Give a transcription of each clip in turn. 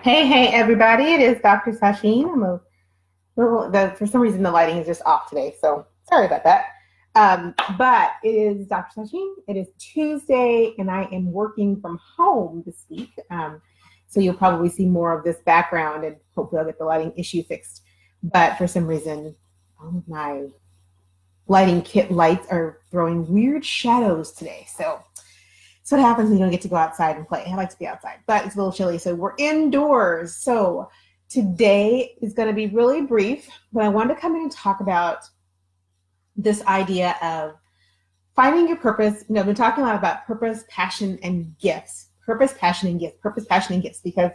Hey, everybody. It is Dr. Sasheen. For some reason, the lighting is just off today, so sorry about that. But it is Dr. Sasheen. It is Tuesday, and I am working from home this week. So you'll probably see more of this background, and hopefully I'll get the lighting issue fixed. But for some reason, all of my lighting kit lights are throwing weird shadows today. So that's what happens when you don't get to go outside and play. I like to be outside, but it's a little chilly, so we're indoors. So today is going to be really brief, but I wanted to come in and talk about this idea of finding your purpose. I've been talking a lot about purpose, passion, and gifts. Purpose, passion, and gifts. Purpose, passion, and gifts, because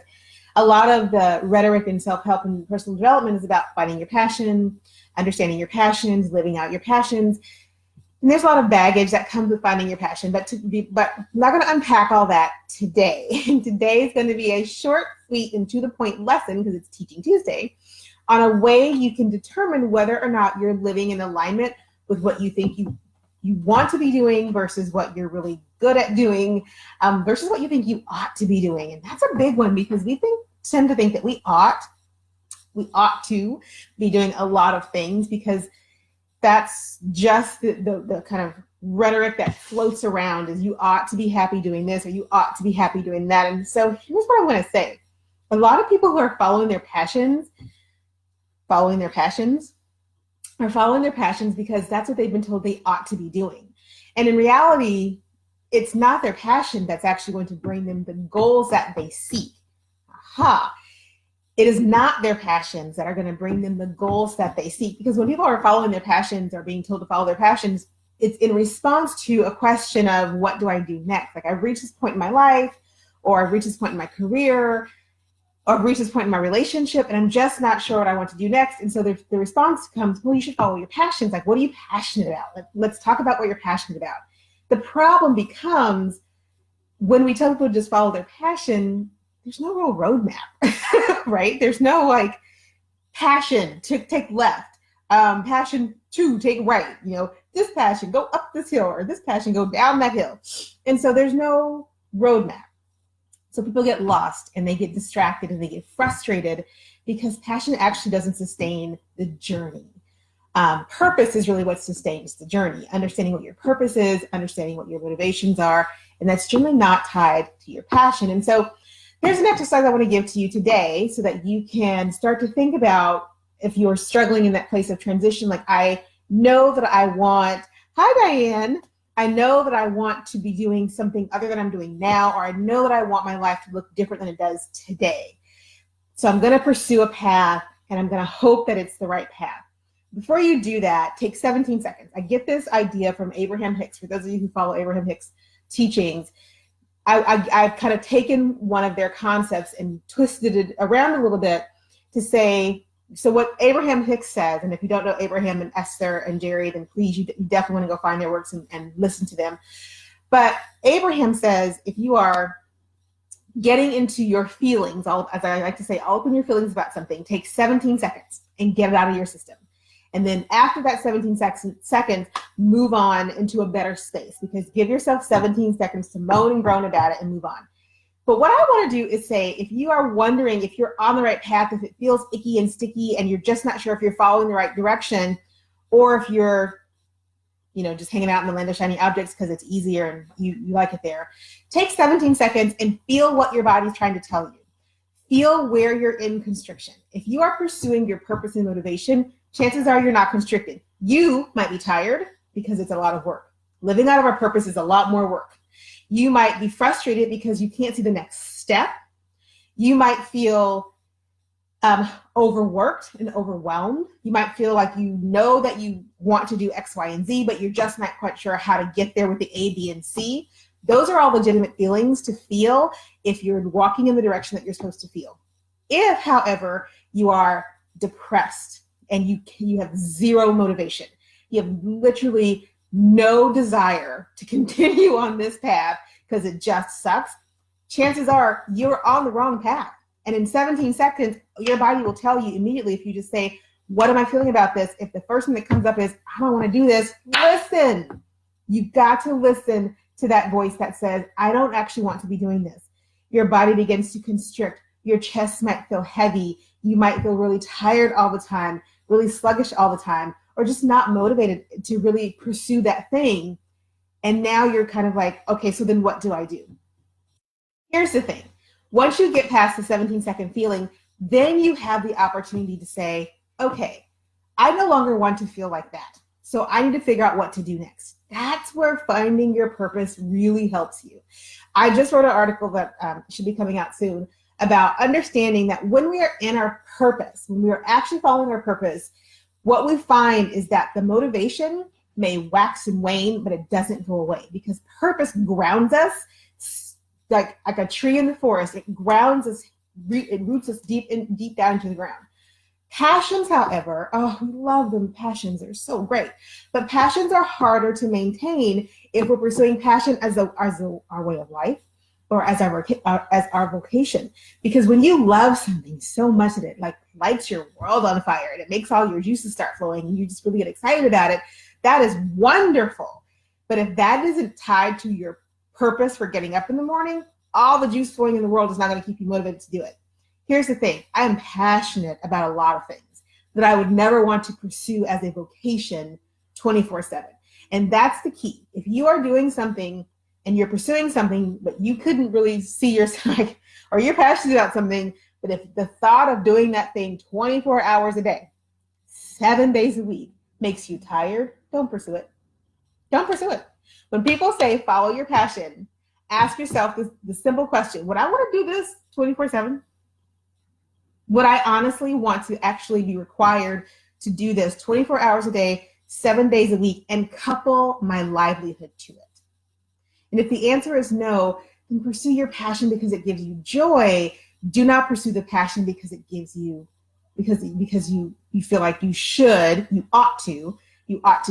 a lot of the rhetoric in self-help and personal development is about finding your passion, understanding your passions, living out your passions. And there's a lot of baggage that comes with finding your passion, but I'm not going to unpack all that today. Today is going to be a short, sweet, and to the point lesson, because it's Teaching Tuesday, on a way you can determine whether or not you're living in alignment with what you think you want to be doing versus what you're really good at doing, versus what you think you ought to be doing. And that's a big one, because we tend to think that we ought to be doing a lot of things, because that's just the kind of rhetoric that floats around, is you ought to be happy doing this, or you ought to be happy doing that. And so here's what I want to say. A lot of people who are following their passions because that's what they've been told they ought to be doing. And in reality, it's not their passion that's actually going to bring them the goals that they seek. Aha. It is not their passions that are going to bring them the goals that they seek. Because when people are following their passions or being told to follow their passions, it's in response to a question of, what do I do next? Like, I've reached this point in my life, or I've reached this point in my career, or I've reached this point in my relationship, and I'm just not sure what I want to do next. And so the response comes, well, you should follow your passions. Like, what are you passionate about? Let's talk about what you're passionate about. The problem becomes, when we tell people to just follow their passion, there's no real roadmap, right? There's no passion to take left, passion to take right. This passion, go up this hill, or this passion, go down that hill. And so there's no roadmap. So people get lost, and they get distracted, and they get frustrated, because passion actually doesn't sustain the journey. Purpose is really what sustains the journey. Understanding what your purpose is, understanding what your motivations are, and that's generally not tied to your passion. And so here's an exercise I want to give to you today, so that you can start to think about, if you're struggling in that place of transition, like, I know that I want, hi Diane, I know that I want to be doing something other than I'm doing now, or I know that I want my life to look different than it does today. So I'm going to pursue a path, and I'm going to hope that it's the right path. Before you do that, take 17 seconds. I get this idea from Abraham Hicks. For those of you who follow Abraham Hicks' teachings, I've kind of taken one of their concepts and twisted it around a little bit to say, so what Abraham Hicks says, and if you don't know Abraham and Esther and Jerry, then please, you definitely want to go find their works and listen to them. But Abraham says, if you are getting into your feelings, as I like to say, all open your feelings about something, take 17 seconds and get it out of your system. And then after that 17 seconds, move on into a better space, because give yourself 17 seconds to moan and groan about it and move on. But what I want to do is say, if you are wondering if you're on the right path, if it feels icky and sticky and you're just not sure if you're following the right direction, or if you're, just hanging out in the land of shiny objects because it's easier and you like it there, take 17 seconds and feel what your body's trying to tell you. Feel where you're in constriction. If you are pursuing your purpose and motivation, chances are you're not constricted. You might be tired because it's a lot of work. Living out of our purpose is a lot more work. You might be frustrated because you can't see the next step. You might feel overworked and overwhelmed. You might feel like you know that you want to do X, Y, and Z, but you're just not quite sure how to get there with the A, B, and C. Those are all legitimate feelings to feel if you're walking in the direction that you're supposed to feel. If, however, you are depressed and you have zero motivation, you have literally no desire to continue on this path because it just sucks, chances are you're on the wrong path. And in 17 seconds, your body will tell you immediately, if you just say, what am I feeling about this? If the first thing that comes up is, I don't want to do this, listen. You've got to listen to that voice that says, I don't actually want to be doing this. Your body begins to constrict. Your chest might feel heavy. You might feel really tired all the time, really sluggish all the time, or just not motivated to really pursue that thing. And now you're kind of like, okay, so then what do I do? Here's the thing. Once you get past the 17-second feeling, then you have the opportunity to say, okay, I no longer want to feel like that. So I need to figure out what to do next. That's where finding your purpose really helps you. I just wrote an article that should be coming out soon about understanding that when we are in our purpose, when we are actually following our purpose, what we find is that the motivation may wax and wane, but it doesn't go away because purpose grounds us like a tree in the forest. It grounds us, it roots us deep down into the ground. Passions, however, oh, we love them. Passions are so great. But passions are harder to maintain if we're pursuing passion as our way of life or as our vocation. Because when you love something so much that it like lights your world on fire and it makes all your juices start flowing and you just really get excited about it, that is wonderful. But if that isn't tied to your purpose for getting up in the morning, all the juice flowing in the world is not going to keep you motivated to do it. Here's the thing. I am passionate about a lot of things that I would never want to pursue as a vocation 24/7. And that's the key. If you are doing something and you're pursuing something, but you couldn't really see yourself, or you're passionate about something, but if the thought of doing that thing 24 hours a day, 7 days a week makes you tired, don't pursue it. Don't pursue it. When people say follow your passion, ask yourself the simple question, would I want to do this 24/7? Would I honestly want to actually be required to do this 24 hours a day, 7 days a week, and couple my livelihood to it? And if the answer is no, then pursue your passion because it gives you joy. Do not pursue the passion because it gives you, because you feel like you should, you ought to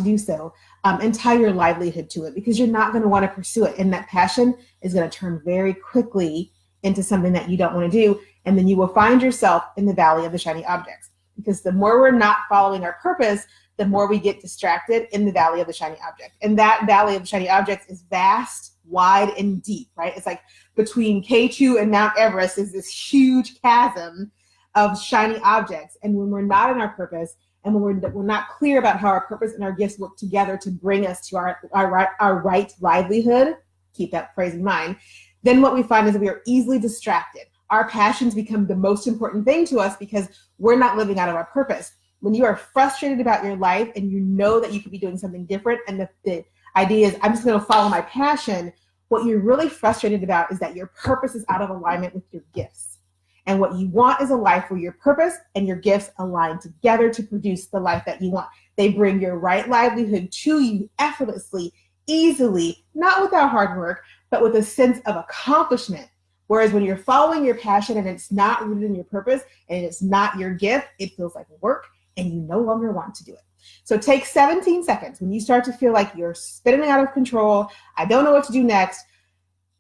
do so, and tie your livelihood to it because you're not going to want to pursue it. And that passion is going to turn very quickly into something that you don't want to do. And then you will find yourself in the valley of the shiny objects, because the more we're not following our purpose, the more we get distracted in the valley of the shiny object. And that valley of the shiny objects is vast, wide, and deep, right? It's like between K2 and Mount Everest is this huge chasm of shiny objects. And when we're not in our purpose, and when we're not clear about how our purpose and our gifts work together to bring us to our right livelihood, keep that phrase in mind, then what we find is that we are easily distracted. Our passions become the most important thing to us because we're not living out of our purpose. When you are frustrated about your life and you know that you could be doing something different, and the idea is, I'm just going to follow my passion, what you're really frustrated about is that your purpose is out of alignment with your gifts. And what you want is a life where your purpose and your gifts align together to produce the life that you want. They bring your right livelihood to you effortlessly, easily, not without hard work, but with a sense of accomplishment. Whereas when you're following your passion and it's not rooted in your purpose and it's not your gift, it feels like work and you no longer want to do it. So take 17 seconds when you start to feel like you're spinning out of control, I don't know what to do next,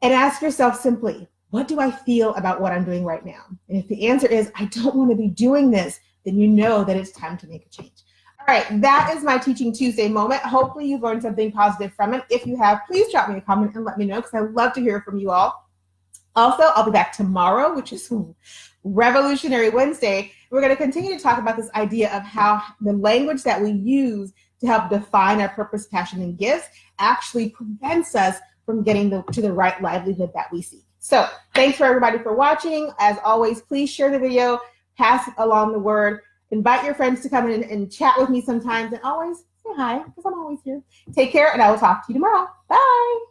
and ask yourself simply, what do I feel about what I'm doing right now? And if the answer is, I don't want to be doing this, then you know that it's time to make a change. All right, that is my Teaching Tuesday moment. Hopefully you've learned something positive from it. If you have, please drop me a comment and let me know, because I love to hear from you all. Also, I'll be back tomorrow, which is Revolutionary Wednesday. We're going to continue to talk about this idea of how the language that we use to help define our purpose, passion, and gifts actually prevents us from getting to the right livelihood that we seek. So thanks for everybody for watching. As always, please share the video, pass along the word, invite your friends to come in and chat with me sometimes, and always say hi, because I'm always here. Take care, and I will talk to you tomorrow. Bye.